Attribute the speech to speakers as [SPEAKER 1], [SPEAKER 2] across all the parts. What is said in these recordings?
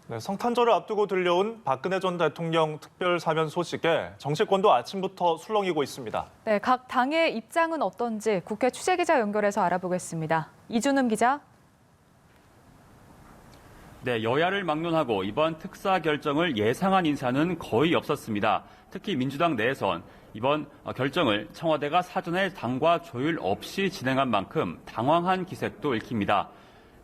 [SPEAKER 1] 네, 성탄절을 앞두고 들려온 박근혜 전 대통령 특별 사면 소식에 정치권도 아침부터 술렁이고 있습니다.
[SPEAKER 2] 네, 각 당의 입장은 어떤지 국회 취재기자 연결해서 알아보겠습니다. 이준음 기자.
[SPEAKER 3] 네, 여야를 막론하고 이번 특사 결정을 예상한 인사는 거의 없었습니다. 특히 민주당 내에선 이번 결정을 청와대가 사전에 당과 조율 없이 진행한 만큼 당황한 기색도 읽힙니다.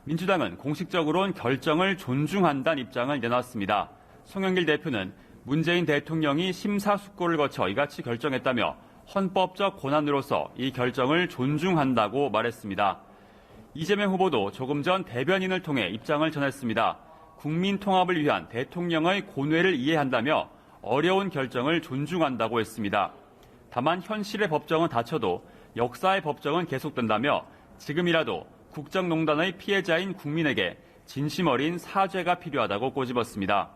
[SPEAKER 3] 민주당은 공식적으로는 결정을 존중한다는 입장을 내놨습니다. 송영길 대표는 문재인 대통령이 심사숙고를 거쳐 이같이 결정했다며 헌법적 권한으로서 이 결정을 존중한다고 말했습니다. 이재명 후보도 조금 전 대변인을 통해 입장을 전했습니다. 국민 통합을 위한 대통령의 고뇌를 이해한다며 어려운 결정을 존중한다고 했습니다. 다만 현실의 법정은 닫혀도 역사의 법정은 계속된다며 지금이라도 국정농단의 피해자인 국민에게 진심 어린 사죄가 필요하다고 꼬집었습니다.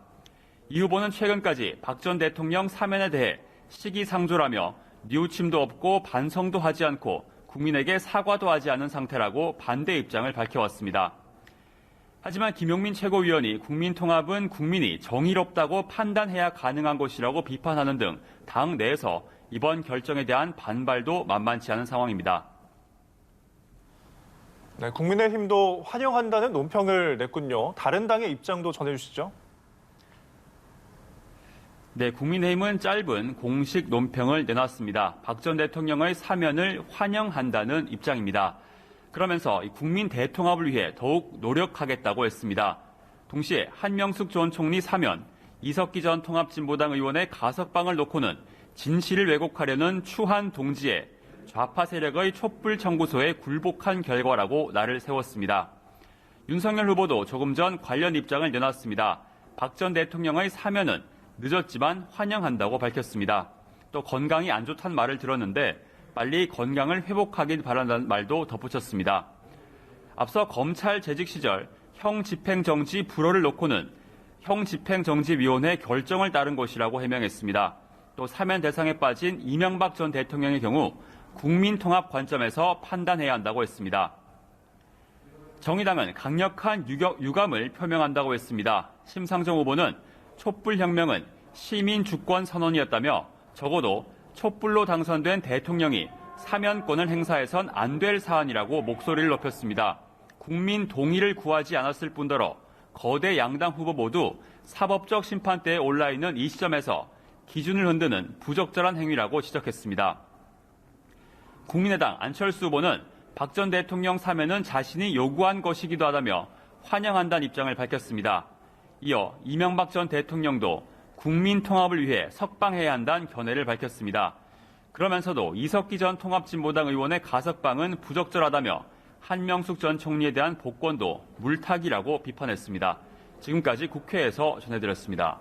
[SPEAKER 3] 이 후보는 최근까지 박 전 대통령 사면에 대해 시기상조라며 뉘우침도 없고 반성도 하지 않고 국민에게 사과도 하지 않은 상태라고 반대 입장을 밝혀왔습니다. 하지만 김용민 최고위원이 국민 통합은 국민이 정의롭다고 판단해야 가능한 것이라고 비판하는 등 당 내에서 이번 결정에 대한 반발도 만만치 않은 상황입니다.
[SPEAKER 1] 네, 국민의힘도 환영한다는 논평을 냈군요. 다른 당의 입장도 전해주시죠.
[SPEAKER 3] 네, 국민의힘은 짧은 공식 논평을 내놨습니다. 박 전 대통령의 사면을 환영한다는 입장입니다. 그러면서 국민 대통합을 위해 더욱 노력하겠다고 했습니다. 동시에 한명숙 전 총리 사면, 이석기 전 통합진보당 의원의 가석방을 놓고는 진실을 왜곡하려는 추한 동지에 좌파 세력의 촛불 청구소에 굴복한 결과라고 날을 세웠습니다. 윤석열 후보도 조금 전 관련 입장을 내놨습니다. 박 전 대통령의 사면은 늦었지만 환영한다고 밝혔습니다. 또 건강이 안 좋다는 말을 들었는데 빨리 건강을 회복하길 바란다는 말도 덧붙였습니다. 앞서 검찰 재직 시절 형 집행정지 불허를 놓고는 형 집행정지위원회 결정을 따른 것이라고 해명했습니다. 또 사면 대상에 빠진 이명박 전 대통령의 경우 국민통합 관점에서 판단해야 한다고 했습니다. 정의당은 강력한 유감을 표명한다고 했습니다. 심상정 후보는 촛불혁명은 시민 주권 선언이었다며 적어도 촛불로 당선된 대통령이 사면권을 행사해선 안 될 사안이라고 목소리를 높였습니다. 국민 동의를 구하지 않았을 뿐더러 거대 양당 후보 모두 사법적 심판대에 올라 있는 이 시점에서 기준을 흔드는 부적절한 행위라고 지적했습니다. 국민의당 안철수 후보는 박 전 대통령 사면은 자신이 요구한 것이기도 하다며 환영한다는 입장을 밝혔습니다. 이어 이명박 전 대통령도 국민 통합을 위해 석방해야 한다는 견해를 밝혔습니다. 그러면서도 이석기 전 통합진보당 의원의 가석방은 부적절하다며 한명숙 전 총리에 대한 복권도 물타기라고 비판했습니다. 지금까지 국회에서 전해드렸습니다.